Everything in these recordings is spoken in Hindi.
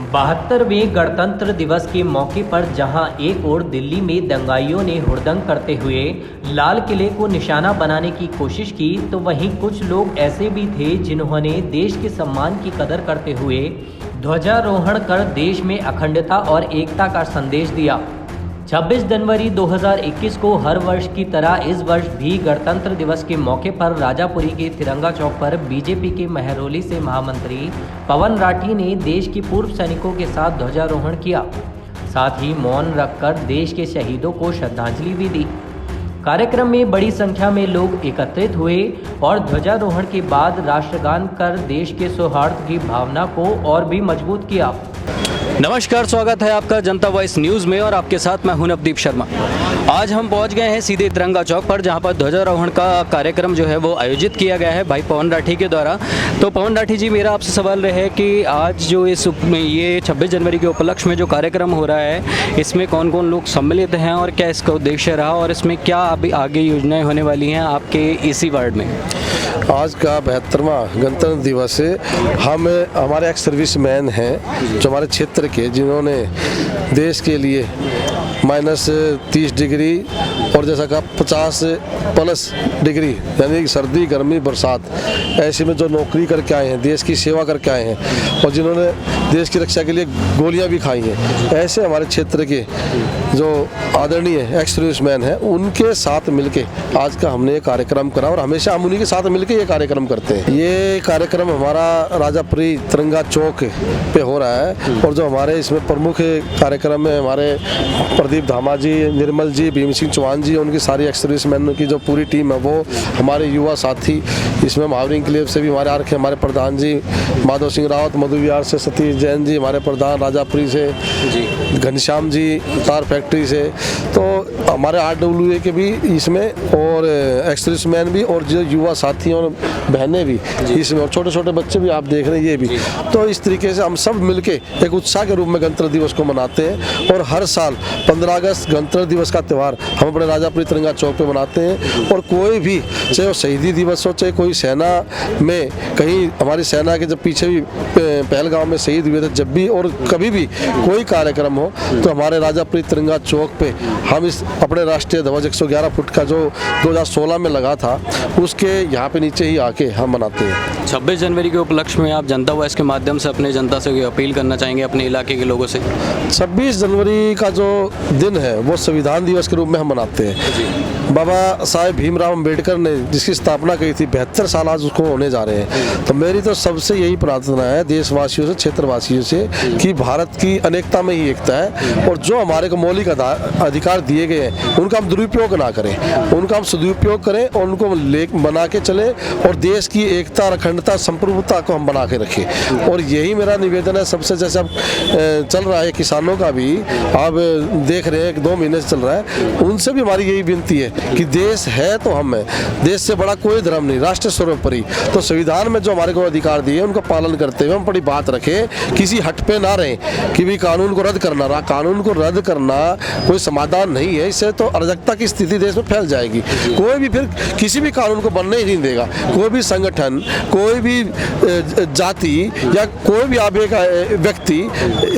72वें गणतंत्र दिवस के मौके पर जहां एक ओर दिल्ली में दंगाइयों ने हुड़दंग करते हुए लाल किले को निशाना बनाने की कोशिश की, तो वहीं कुछ लोग ऐसे भी थे जिन्होंने देश के सम्मान की कदर करते हुए ध्वजारोहण कर देश में अखंडता और एकता का संदेश दिया। 26 जनवरी 2021 को हर वर्ष की तरह इस वर्ष भी गणतंत्र दिवस के मौके पर राजापुरी के तिरंगा चौक पर बीजेपी के महरौली से महामंत्री पवन राठी ने देश के पूर्व सैनिकों के साथ ध्वजारोहण किया। साथ ही मौन रखकर देश के शहीदों को श्रद्धांजलि भी दी। कार्यक्रम में बड़ी संख्या में लोग एकत्रित हुए और ध्वजारोहण के बाद राष्ट्रगान कर देश के सौहार्द की भावना को और भी मजबूत किया। नमस्कार, स्वागत है आपका जनता वॉइस न्यूज़ में और आपके साथ मैं हूं नवदीप शर्मा। आज हम पहुंच गए हैं सीधे तिरंगा चौक पर, जहां पर ध्वजारोहण का कार्यक्रम जो है वो आयोजित किया गया है भाई पवन राठी के द्वारा। तो पवन राठी जी, मेरा आपसे सवाल रहे कि आज जो ये 26 जनवरी के उपलक्ष्य में जो कार्यक्रम हो रहा है, इसमें कौन कौन लोग सम्मिलित हैं और क्या इसका उद्देश्य रहा और इसमें क्या अभी आगे योजनाएँ होने वाली हैं आपके इसी वार्ड में? आज का 72वां गणतंत्र दिवस है। हमारे एक्स सर्विसमैन हैं जो हमारे क्षेत्र के, जिन्होंने देश के लिए -30 डिग्री और जैसा कहा 50+ डिग्री यानी सर्दी गर्मी बरसात ऐसे में जो नौकरी करके आए हैं, देश की सेवा करके आए हैं और जिन्होंने देश की रक्षा के लिए गोलियां भी खाई हैं, ऐसे हमारे क्षेत्र के जो आदरणीय एक्स सर्विसमैन हैं, उनके साथ मिलके आज का हमने ये कार्यक्रम करा और हमेशा हम उन्हीं के साथ मिलके ये कार्यक्रम करते हैं। ये कार्यक्रम हमारा राजापुरी तिरंगा चौक पे हो रहा है और जो हमारे इसमें प्रमुख कार्यक्रम है, हमारे प्रदीप धामा जी, निर्मल जी, भीम सिंह चौहान जी, उनकी सारी एक्स सर्विसमैन की जो पूरी टीम है, वो हमारे युवा साथी, इसमें महावरिंग क्लब से भी हमारे आरखे हमारे प्रधान जी माधव सिंह रावत, मधु विहार से सतीश जैन जी, हमारे प्रधान राजापुरी से घनश्याम जी, तार फैक्ट्री से, तो हमारे RWA के भी इसमें और एक्स सर्विसमैन भी और जो युवा साथी और बहनें भी इसमें और छोटे छोटे बच्चे भी आप देख रहे हैं ये भी। तो इस तरीके से हम सब मिलके एक उत्साह के रूप में गणतंत्र दिवस को मनाते हैं और हर साल 15 अगस्त गणतंत्र दिवस का त्यौहार हम अपने राजापुरी तिरंगा चौक पे मनाते हैं। और कोई भी, चाहे वो शहीदी दिवस हो, चाहे कोई सेना में कहीं हमारी सेना के जब पीछे भी पहलगांव में शहीद हुए थे, जब भी और कभी भी कोई कार्यक्रम हो तो हमारे राजापुरी तिरंगा चौक पे हम इस अपने राष्ट्रीय ध्वज 111 फुट का जो 2016 में लगा था, उसके यहाँ पे नीचे ही आके हम मनाते हैं। 26 जनवरी के उपलक्ष्य में आप जनता वॉइस के माध्यम से अपने जनता से अपील करना चाहेंगे अपने इलाके के लोगों से? 26 जनवरी का जो दिन है वो संविधान दिवस के रूप में हम मनाते हैं। बाबा साहेब भीमराव अंबेडकर ने जिसकी स्थापना की थी, 72 साल आज उसको होने जा रहे हैं। तो मेरी तो सबसे यही प्रार्थना है देशवासियों से, क्षेत्रवासियों से, कि भारत की अनेकता में ही एकता है और जो हमारे को मौलिक अधिकार दिए गए हैं उनका हम दुरुपयोग ना करें, उनका हम सदुपयोग करें और उनको बना के चले और देश की एकता, अखंडता, संप्रभुता को हम बना के रखें। और यही मेरा निवेदन है सबसे। जैसे अब चल रहा है किसानों का भी, आप देख रहे हैं 2 महीने से चल रहा है, उनसे भी हमारी यही विनती है कि देश है तो हम है, देश से बड़ा कोई धर्म नहीं, राष्ट्र सर्वोपरि। तो संविधान में जो हमारे को अधिकार दिए उनका पालन करते हुए हम बड़ी बात रखें, किसी हट पे ना रहे कि भी कानून को रद्द करना रहा। कानून को रद्द करना कोई समाधान नहीं है, इससे तो अराजकता की स्थिति देश में फैल जाएगी। कोई भी फिर किसी भी कानून को बनने ही नहीं देगा। कोई भी संगठन, कोई भी जाति या कोई भी आप एक व्यक्ति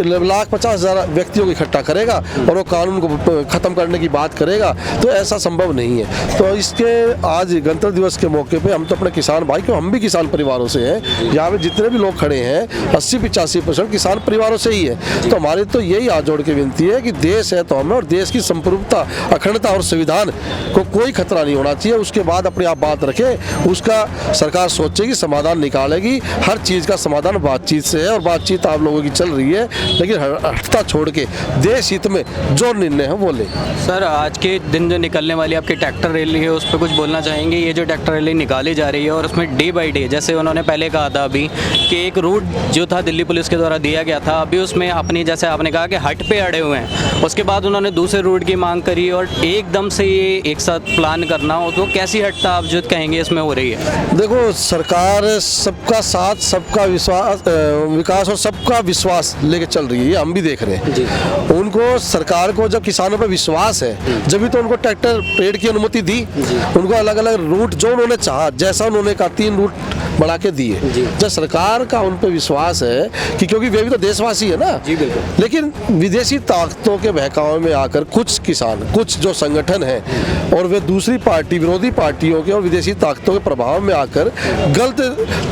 1,50,000 व्यक्तियों को इकट्ठा करेगा और वो कानून को खत्म करने की बात करेगा, तो ऐसा संभव नहीं है। तो इसके आज गणतंत्र दिवस के मौके पे हम तो अपने किसान भाई, क्यों हम भी किसान परिवारों से हैं, यहाँ पे जितने भी लोग खड़े हैं 80-85% किसान परिवारों से ही है। तो हमारी तो यही हाथ जोड़ के विनती है कि देश है तो हमें और देश की संप्रभुता, अखंडता और संविधान को कोई खतरा नहीं होना चाहिए। उसके बाद अपने आप बात रखे, उसका सरकार सोचेगी, समाधान निकालेगी। हर चीज़ का समाधान बातचीत से है और बातचीत आप लोगों की चल रही है, लेकिन हटता छोड़ के देश हित में जो निर्णय है वो ले। सर, आज के दिन जो निकलने वाली आपकी ट्रैक्टर रैली है उस पर कुछ बोलना चाहेंगे? ये जो ट्रैक्टर रैली निकाली जा रही है और उसमें डे बाई डे, जैसे उन्होंने पहले कहा था अभी कि एक रूट जो था दिल्ली पुलिस के द्वारा दिया गया था, अभी उसमें अपनी, जैसे आपने कहा कि हट पे अड़े हुए हैं, उसके बाद उन्होंने दूसरे रूट की मांग करी और एकदम से ये एक साथ प्लान करना हो तो कैसी हटता आप जो कहेंगे इसमें हो रही है? देखो, सरकार सबका साथ, सबका विकास और सबका विश्वास लेके चल रही है, हम भी देख रहे हैं जी। उनको, सरकार को जब किसानों पर विश्वास है, जब भी तो उनको ट्रैक्टर ट्रेड की अनुमति दी। उनको अलग अलग रूट जो उन्होंने चाहा, जैसा उन्होंने कहा 3 रूट बढ़ा के दिए। जब सरकार का उन पर विश्वास है कि क्योंकि वे भी तो देशवासी है ना, जी बिल्कुल। लेकिन विदेशी ताकतों के बहकावे में आकर कुछ किसान, कुछ जो संगठन हैं और वे दूसरी पार्टी, विरोधी पार्टियों के और विदेशी ताकतों के प्रभाव में आकर गलत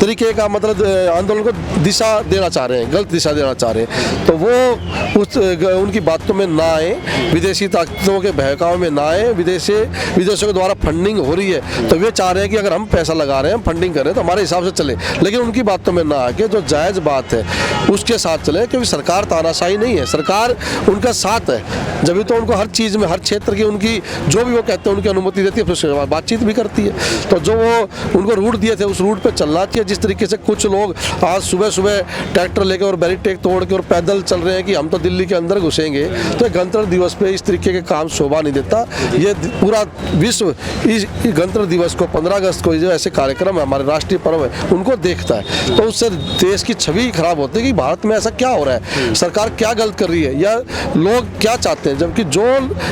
तरीके का मतलब आंदोलन को दिशा देना चाह रहे हैं, गलत दिशा देना चाह रहे हैं, तो वो उनकी बातों में ना आए, विदेशी ताकतों के बहकाव में ना आए। विदेशों के द्वारा फंडिंग हो रही है तो वे चाह रहे हैं कि अगर हम पैसा लगा रहे हैं, फंडिंग कर रहे हैं तो हमारे हिसाब से चले, लेकिन उनकी बातों में ना आके जो जायज़ बात है उसके साथ चले, क्योंकि सरकार तानाशाही नहीं है, सरकार उनका साथ है। जब भी तो उनको हर चीज़ में, हर क्षेत्र की उनकी जो भी वो कहते हैं उनकी अनुमति देती है, फिर उसके बाद बातचीत भी करती है। तो जो वो उनको रूट दिए थे उस रूट पर चलना चाहिए। जिस तरीके से कुछ लोग आज सुबह सुबह ट्रैक्टर लेकर और बैरिकेड तोड़ के और पैदल चल रहे हैं कि हम तो दिल्ली के अंदर घुसेंगे, तो गणतंत्र दिवस पे इस तरीके के काम शोभा नहीं देता। ये पूरा विश्व इस गणतंत्र दिवस को 15 अगस्त को जो ऐसे कार्यक्रम है, हमारे राष्ट्रीय पर्व है, उनको देखता है, तो उससे देश की छवि खराब होती है कि भारत में ऐसा क्या हो रहा है, सरकार क्या गलत कर रही है या लोग क्या चाहते हैं। जबकि जो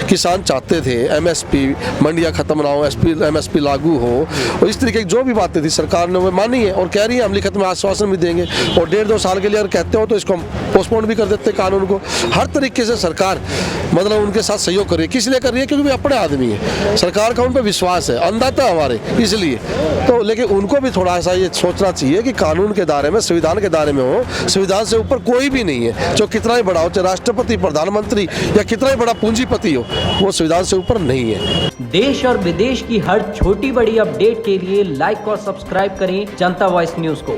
किसान चाहते थे एमएसपी, मंडियां खत्म ना हो, एमएसपी लागू हो, और इस तरीके की जो भी बातें थी सरकार ने वो मानी है और कह रही है हम लिखित में आश्वासन भी देंगे, और 1.5-2 साल के लिए अगर कहते हो तो इसको पोस्टपोन भी कर देते कानून को। हर तरीके से सरकार मतलब उनके साथ सहयोग कर रही है। किस लिए कर रही है? क्योंकि वे अपने आदमी है, सरकार का उन पर विश्वास है, अंधता है हमारे, इसलिए तो। लेकिन उनको भी थोड़ा सा ये सोचना चाहिए कि कानून के दायरे में, संविधान के दायरे में हो, संविधान से ऊपर कोई भी नहीं है। जो कितना ही बड़ा हो, चाहे राष्ट्रपति, प्रधानमंत्री या कितना ही बड़ा पूंजीपति हो, वो संविधान से ऊपर नहीं है। देश और विदेश की हर छोटी बड़ी अपडेट के लिए लाइक और सब्सक्राइब करें जनता वॉइस न्यूज को।